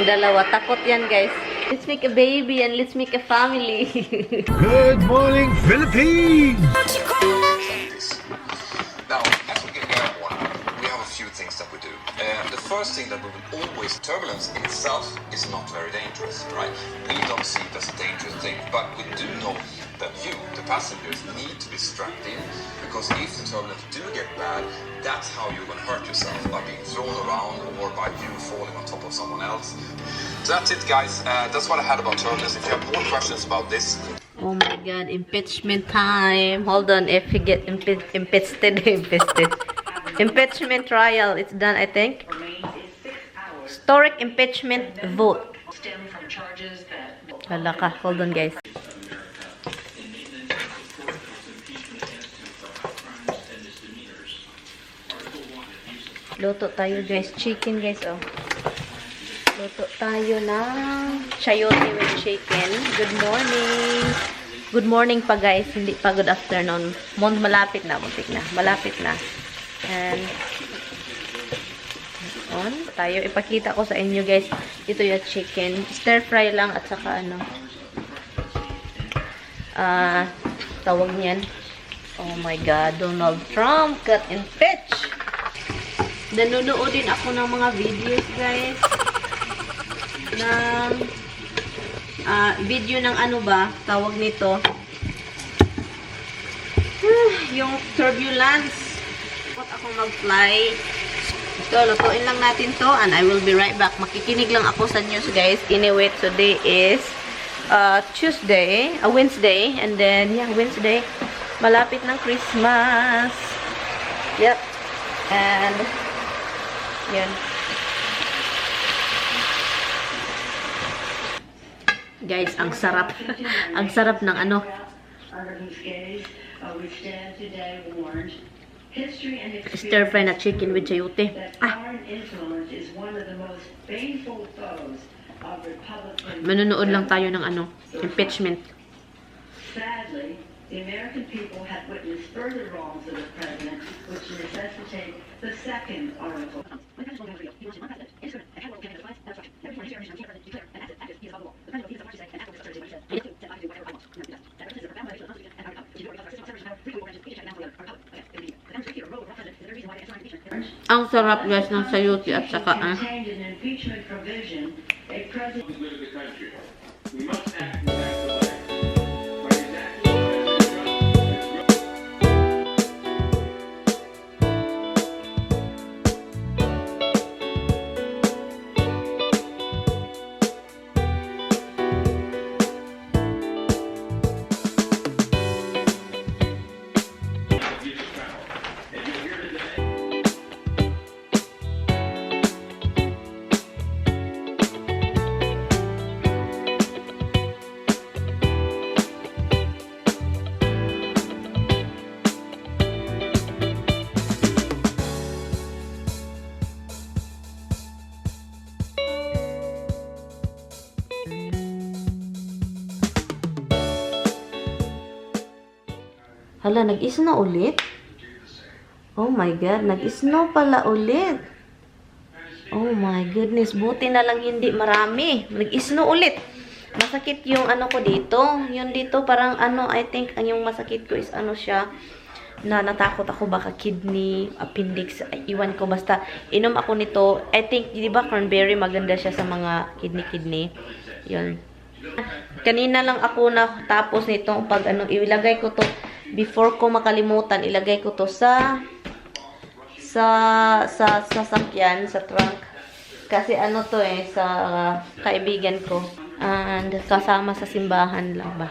dalawa. Takot yan, guys. Let's make a baby and let's make a family. Good morning, Philippines! Now, as we get airborne, we have a few things that we do. The first thing that we will always, turbulence in itself is not very dangerous, right? We don't see it as a dangerous thing, but we do know that you, the passengers, need to be strapped in, because if the turbulence do get bad, that's how you're going to hurt yourself, by being thrown around or by you falling on top of someone else. So that's it, guys. That's what I had about turbulence. If you have more questions about this, Oh my god, impeachment time. Hold on, if you get impeached. Impeachment trial, it's done, I think. Historic impeachment vote. Wala ka, hold on, guys. Luto tayo, guys. Chicken, guys, oh. Luto tayo ng chayote with chicken. Good morning. Good morning pa, guys. Hindi pa good afternoon. Malapit na. Muntik na. Malapit na. And on tayo. Ipakita ko sa inyo, guys. Ito yung chicken. Stir fry lang at saka ano. Tawag niyan. Oh my God. Donald Trump got impeached. Nanonood din ako ng mga videos, guys. Ng video ng ano ba, tawag nito, yung turbulence. Dapat ako mag-fly. Ito, lutuin lang natin to and I will be right back. Makikinig lang ako sa news, guys. Anyway, today is Wednesday, and then yeah, Wednesday, malapit ng Christmas. Yep. And yan. Guys, ang sarap. Ang sarap ng ano. Stir fry na chicken with chayote. Manonood lang tayo ng ano, impeachment. Sadly, the American people have witnessed further wrongs of the president, which necessitate the second article. Ang sarap, guys, ng sayote at saka hala, nag-snow ulit? Oh my God, nag-snow pala ulit. Oh my goodness, buti na lang hindi marami. Nag-snow ulit. Masakit yung ano ko dito. Yung dito parang ano, I think yung masakit ko is ano siya, na natakot ako baka kidney, appendix, iwan ko, basta inom ako nito. I think, di ba cranberry maganda siya sa mga kidney. Yun. Kanina lang ako na tapos nito pag ano, ilagay ko to. Before ko makalimutan, ilagay ko to sa sasakyan, sa trunk. Kasi ano to sa kaibigan ko. And kasama sa simbahan lang ba.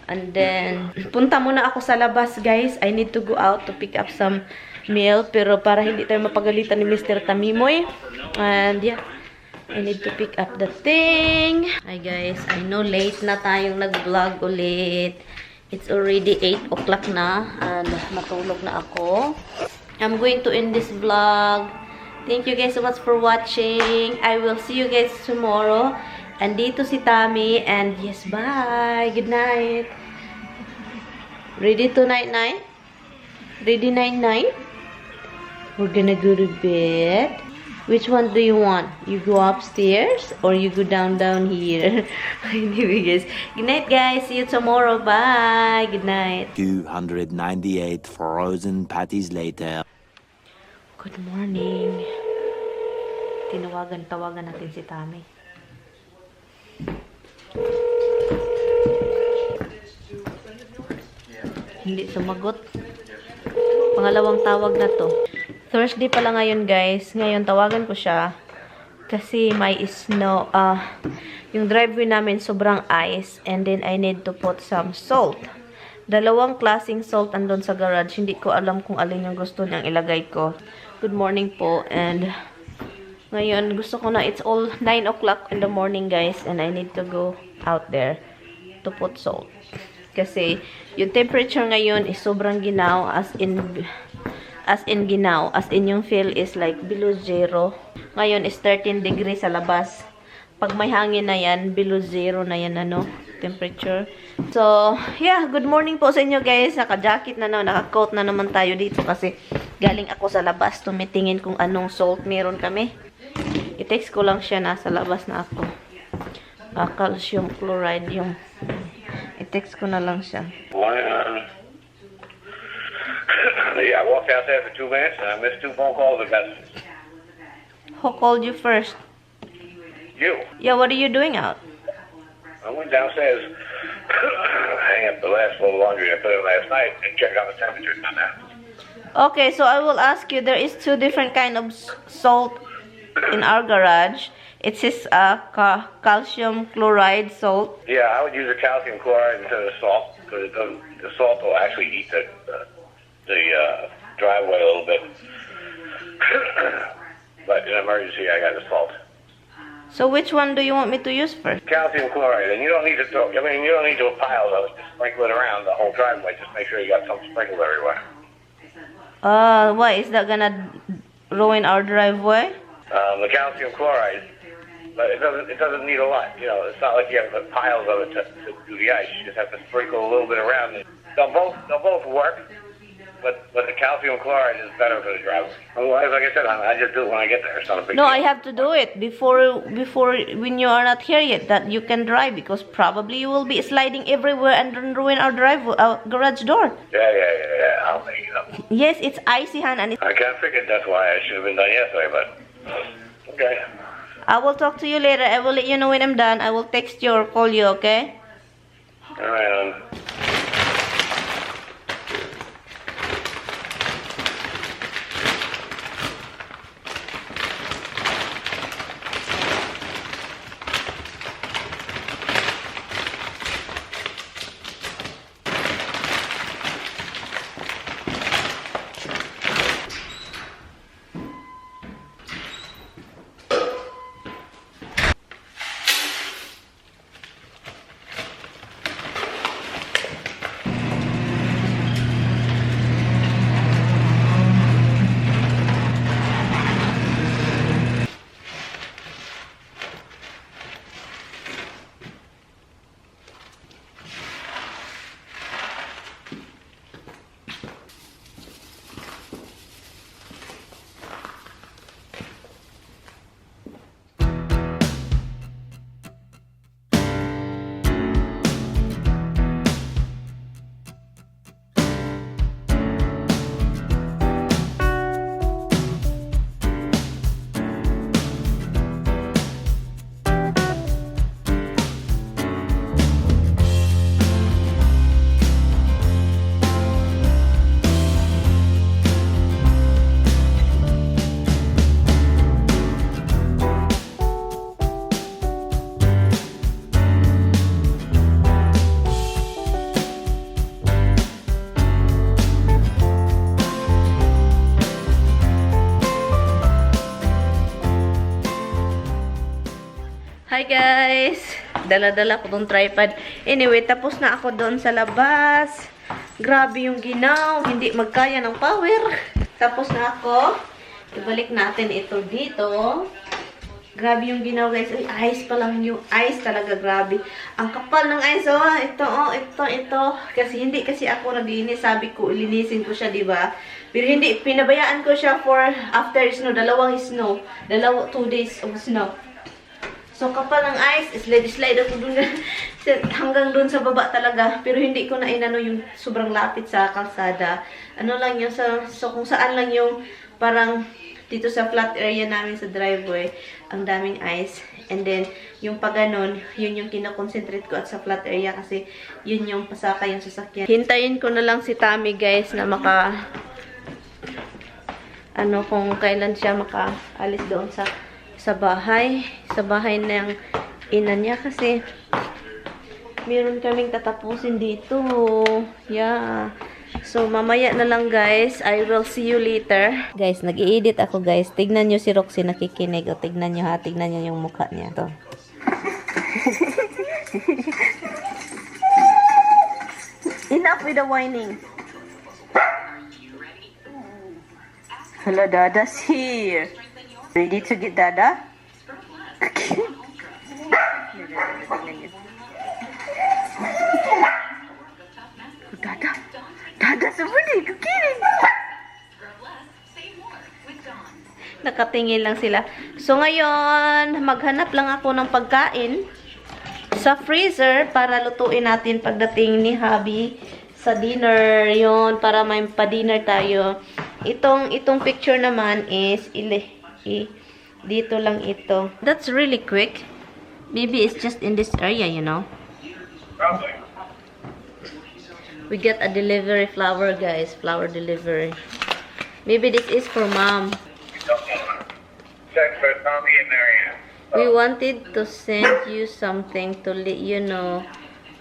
And then, punta muna ako sa labas, guys. I need to go out to pick up some meal. Pero para hindi tayo mapagalitan ni Mr. Tamimoy. And yeah, I need to pick up the thing. Hi guys, I know late na tayong nag-vlog ulit. It's already 8 o'clock na and matulog na ako. I'm going to end this vlog. Thank you guys so much for watching. I will see you guys tomorrow. And dito si Tammy. And yes, bye. Good night. Ready to night-night? Ready night-night? We're gonna go to bed. Which one do you want? You go upstairs or you go down here? Anyway, guys. Good night, guys. See you tomorrow. Bye. Good night. 298 frozen patties later. Good morning. Tawagan natin si Tami. Hindi sumagot. Pangalawang tawag na to. Thursday pala ngayon, guys. Ngayon, tawagan ko siya. Kasi may snow. Yung driveway namin sobrang ice. And then, I need to put some salt. Dalawang klaseng salt andun sa garage. Hindi ko alam kung alin yung gusto niyang ilagay ko. Good morning po. And ngayon, gusto ko na, it's all 9 o'clock in the morning, guys. And I need to go out there to put salt. Kasi, yung temperature ngayon is sobrang ginaw, as in ginaw. As in, yung feel is like below zero. Ngayon is 13 degrees sa labas. Pag may hangin na yan, below zero na yan, temperature. So, yeah, good morning po sa inyo, guys. Naka-jacket na naka-coat na naman tayo dito kasi galing ako sa labas. Tumitingin kung anong salt meron kami. I-text ko lang siya, nasa labas na ako. Calcium chloride yung i-text ko na lang siya. Yeah, I walked out there for 2 minutes and I missed 2 phone calls. Who called you first? You. Yeah, what are you doing out? I went downstairs, hang up the last load of laundry I put in last night and check on the temperature on that. Okay, so I will ask you, there is 2 different kind of salt in our garage. It says calcium chloride salt. Yeah, I would use the calcium chloride instead of salt because the salt will actually eat the driveway a little bit. But in an emergency, I got the salt. So which one do you want me to use first? Calcium chloride, and you don't need to throw. I mean, you don't need to do a pile of it. Just sprinkle it around the whole driveway. Just make sure you got some sprinkled everywhere. Why is that gonna ruin our driveway? The calcium chloride, but it doesn't need a lot. You know, it's not like you have to put piles of it to do the ice. You just have to sprinkle a little bit around it. They'll both work, but the calcium chloride is better for the driveway. Otherwise, like I said, I just do it when I get there. It's not a big No, deal. I have to do it before when you are not here yet, that you can drive, because probably you will be sliding everywhere and ruin our garage door. Yeah. I'll make it up. Yes, it's icy, Han, and I kind of figured that's why I should have been done yesterday, but okay. I will talk to you later. I will let you know when I'm done. I will text you or call you, okay? All right. Hi guys! Dala-dala ko tong tripod. Anyway, tapos na ako doon sa labas. Grabe yung ginaw. Hindi magkaya ng power. Tapos na ako. Ibalik natin ito dito. Grabe yung ginawa guys. Ay, ice pa lang yung ice talaga. Grabe. Ang kapal ng ice. Oh, ito. Kasi hindi kasi ako naglinis. Sabi ko, ilinisin ko siya, diba? Pero hindi, pinabayaan ko siya for after snow. 2 snow. 2 days of snow. So, kapal ng ice. Slide ako dun. Hanggang dun sa baba talaga. Pero hindi ko na inano yung sobrang lapit sa kalsada. Ano lang yung so kung saan lang yung parang dito sa flat area namin sa driveway, ang daming ice. And then, yung paganon, yun yung kinakonsentrate ko at sa flat area kasi yun yung pasaka yung sasakyan. Hintayin ko na lang si Tammy guys na kung kailan siya makaalis doon sa bahay ng ina niya kasi meron kaming tatapusin dito. Yeah. So, mamaya na lang guys. I will see you later. Guys, nag-i-edit ako guys. Tignan nyo si Roxy nakikinig. O, tignan nyo ha. Tignan nyo yung mukha niya. Ito. Enough with the whining. Hello, Dada's here. Ready to get Dada? Dada, somebody, kidding. Nakatingin lang sila. So, ngayon, maghanap lang ako ng pagkain sa freezer para lutuin natin pagdating ni Habi sa dinner. Yon para may pa-dinner tayo. Itong picture naman is dito lang ito. That's really quick. Maybe it's just in this area, you know. Probably. We get a delivery flower, guys. Flower delivery. Maybe this is for mom. Check for Tommy and Mariann. We wanted to send you something to let you know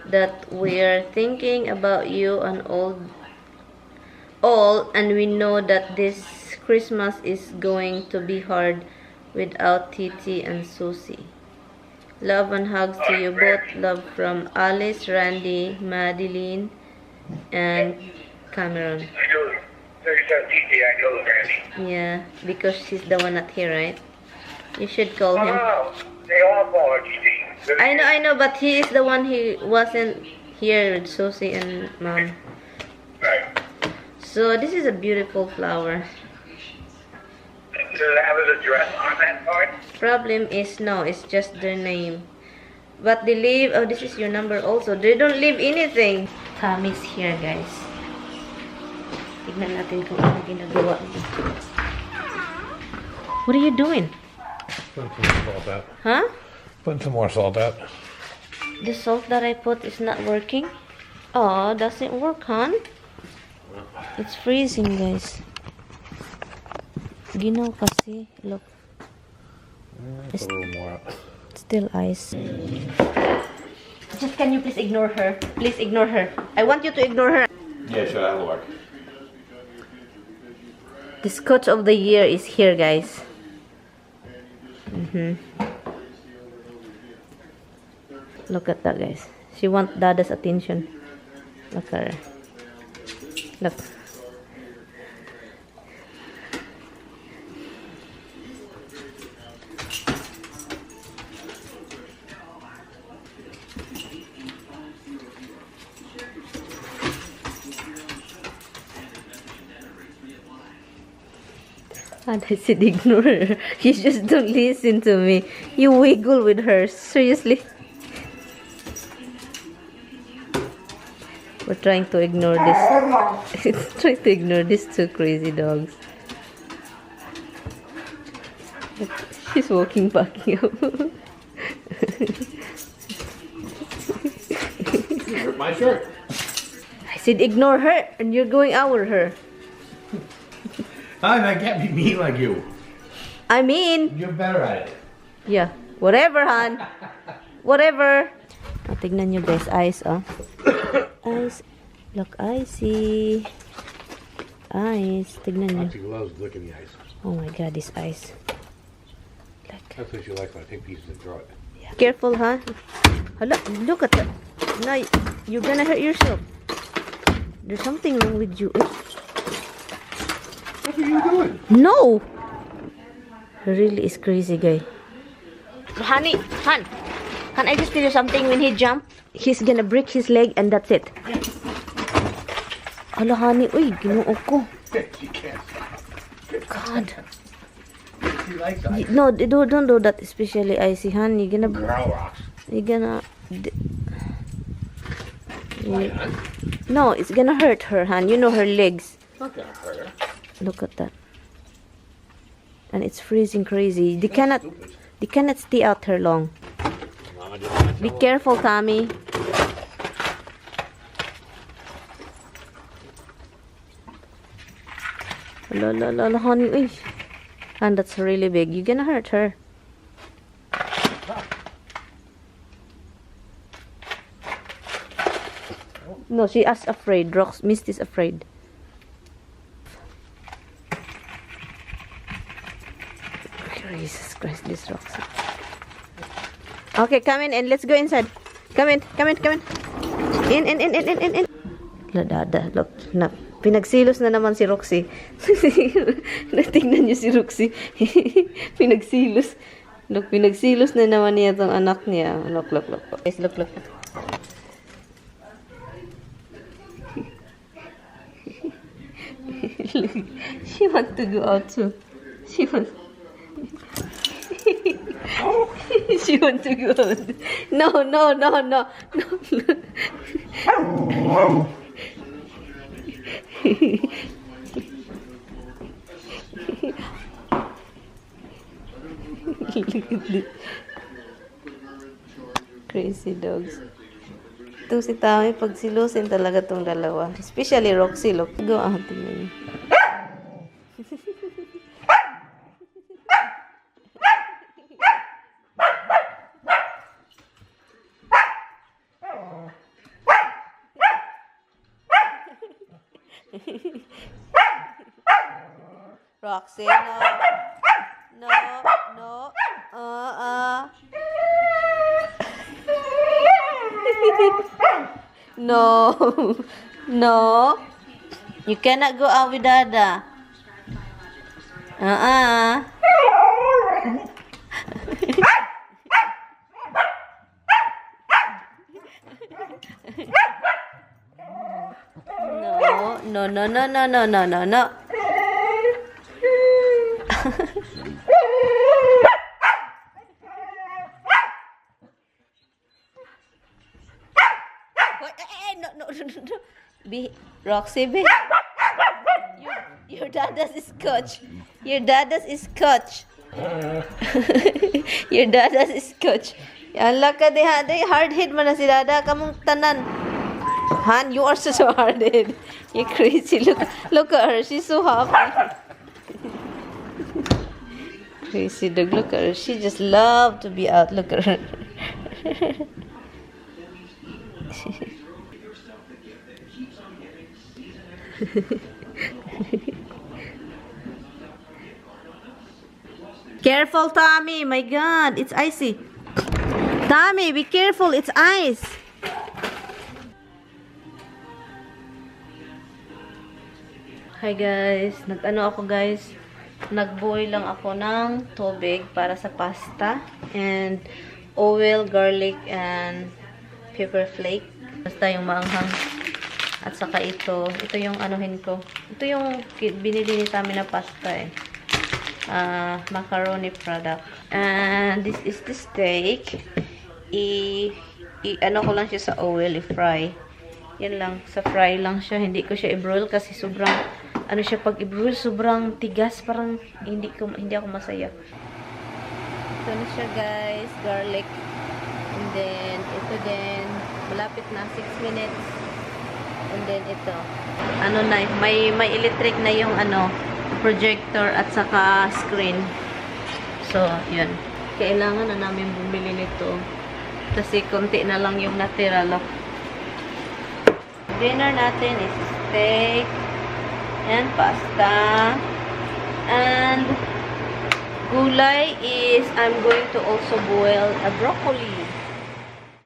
that we're thinking about you and all, and we know that this Christmas is going to be hard without Titi and Susie. Love and hugs to you both. Love from Alice, Randy, Madeline, and Cameron. I know. 37 TT, I know Randy. Yeah, because she's the one not here, right? You should call him. Oh, they all call her TT. I know, but he is the one who wasn't here with Susie and mom. Right. So this is a beautiful flower. Does it have an address on that card? Problem is no, it's just their name. But they leave. Oh, this is your number also. They don't leave anything. Tommy's here, guys. Tignan natin kung ano ginagawa niya. What are you doing? Putting some more salt out. Huh? Putting some more salt out. The salt that I put is not working. Oh, doesn't work, hon? It's freezing, guys. Ginaw kasi. Look. It's a little more out. Still ice. Just can you please ignore her? Please ignore her. I want you to ignore her. Yeah, sure, that'll work. The Scotch of the year is here, guys. Look at that, guys. She wants Dada's attention. Look at her. Look. And I said ignore her. You just don't listen to me. You wiggle with her. Seriously. We're trying to ignore this. Trying to ignore these two crazy dogs. She's walking back here. You hurt my shirt. I said ignore her and you're going over her. I can't be mean like you. I mean, You're better at it. yeah. Whatever, hon. Whatever. Oh, tignan nyo guys. Eyes, oh. Eyes. Look, icy. Eyes. Tignan nyo. She loves licking the ice. Oh my god, this ice. Look. That's what she likes when I take pieces and throw it. Careful, huh? Hala, look at that. No, you're gonna hurt yourself. There's something wrong with you. What are you doing? No! He really is crazy, guy. Honey, Han, can I just tell you something? When he jump, he's gonna break his leg and that's it. Ala, honey, uy, ginuo ko. You can't. God. You like that? No, don't do that, especially icy, Han. You're gonna, Rocks. no, it's gonna hurt her, Han. You know her legs. Not gonna hurt her. Look at that. And it's freezing crazy. They cannot stay out here long. Be careful, Tommy. La, honey. Uy. And that's really big. You're gonna hurt her. No, she is afraid. Misty is afraid. Jesus Christ, this Roxy. Okay, come in and let's go inside. Come in. In. Ladada, look. Pinagsilos na naman si Roxy. Natingnan niyo si Roxy. Pinagsilos. Look, pinagsilos na naman niya itong anak niya. Look. Guys, look. She wants to go out too. She wants to go out. No. Look at this. Crazy dogs. Itong si Tommy, pag silusin talaga tong dalawa. Especially Roxy, look. Go, tingnan niyo. Roxy, no. No. You cannot go out with Dada. No. No. Roxy, your Dada's is scotch. Your Dada's is scotch. Your Dada's is scotch. Ala ka de hard hit man na si Dada kamong tanan. Han, you are so hard hit. You're crazy. Look at her. She's so happy. Crazy dog. Look at her. She just loves to be out. Look at her. Careful, Tommy. My God, it's icy. Tommy, be careful. It's ice. Hi guys. Nag-boil lang ako ng tubig para sa pasta and oil, garlic, and pepper flake. Basta yung maanghang. At saka ito yung anuhin ko. Ito yung binili ni Tami na pasta macaroni product. And this is the steak. Ano ko lang siya sa oil, i-fry. Yan lang, sa fry lang siya. Hindi ko siya i-broil kasi sobrang, pag i-broil, sobrang tigas. Parang hindi ako masaya. Ito na siya guys, garlic. And then, ito din, malapit na 6 minutes. And then ito. May electric na yung projector at saka screen. So, yun. Kailangan na namin bumili nito. Kasi konti na lang yung natira. Look. Dinner natin is steak and pasta. And gulay is I'm going to also boil a broccoli.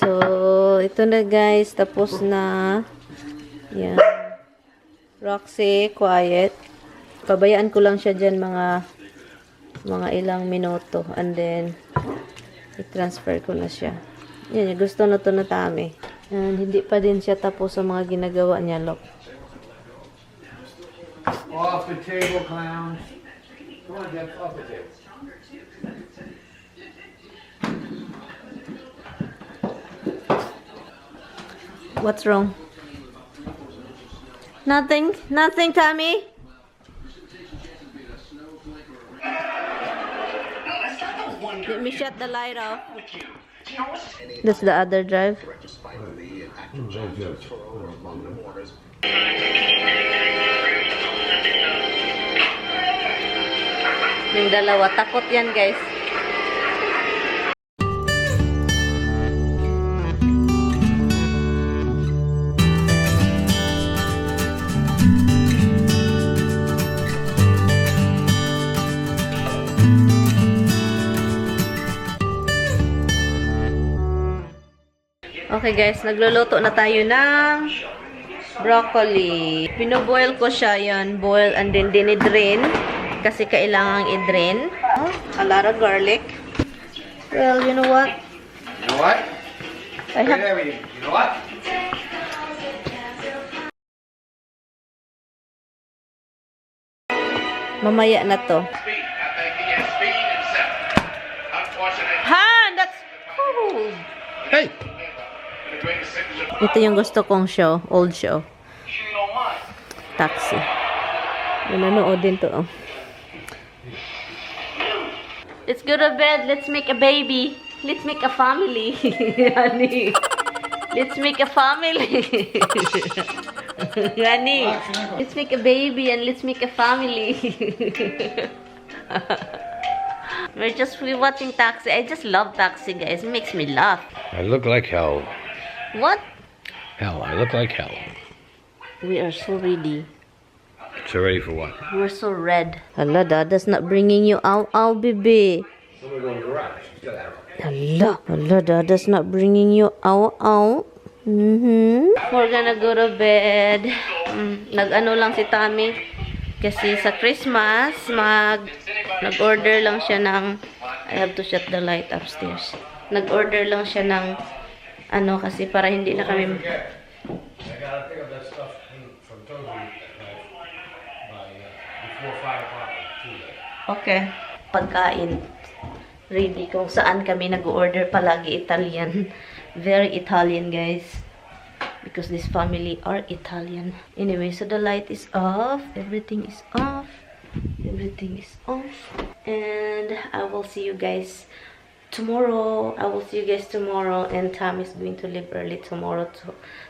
So, ito na guys. Tapos na. Yan. Roxy, quiet. Pabayaan ko lang siya dyan mga ilang minuto. And then, I-transfer ko na siya. Yan, gusto na to na Tami. And hindi pa din siya tapos sa mga ginagawa niya, look. Off the table, clowns. Come on, Jeff, off the table. What's wrong? Nothing? Nothing, Tommy? Let me shut the light off. That's the other drive. Yung dalawa, takot yan, guys. Okay guys, nagluluto na tayo ng broccoli. Pinoboil ko siya, yan. Boil and then dinidrain. Kasi kailangang i-drain. A lot of garlic. Well, you know what? You know what? I have... You know what? Mamaya na to. Han! That's cool! Hey! Ito yung gusto kong show. Old show. Taxi. Nanonood din to. Oh. Let's go to bed. Let's make a baby. Let's make a family. Honey. Let's make a family. Honey. Let's make a baby and let's make a family. We're just watching Taxi. I just love Taxi, guys. It makes me laugh. I look like hell. What? Hell, I look like hell. We are so ready. So ready for what? We're so red. Hala, Dada's not bringing you out, baby. Hala, Dada's not bringing you out. We're gonna go to bed. Nag-ano lang si Tommy. Kasi sa Christmas, nag-order lang siya ng, I have to shut the light upstairs. Nag-order lang siya ng, ano, kasi para hindi na kami... I gotta pick up that stuff from Toby before 5 o'clock Tuesday. Okay. Pagkain. Ready kung saan kami nag-order palagi Italian. Very Italian, guys. Because this family are Italian. Anyway, so the light is off. Everything is off. Everything is off. And I will see you guys tomorrow. And Tom is going to leave early tomorrow.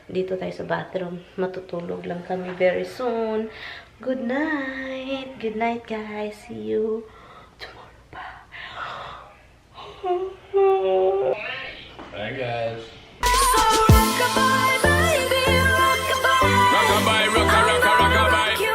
Dito tayo sa bathroom. Matutulog lang kami very soon. Good night. Good night, guys. See you tomorrow. Bye. Bye, guys. So, goodbye.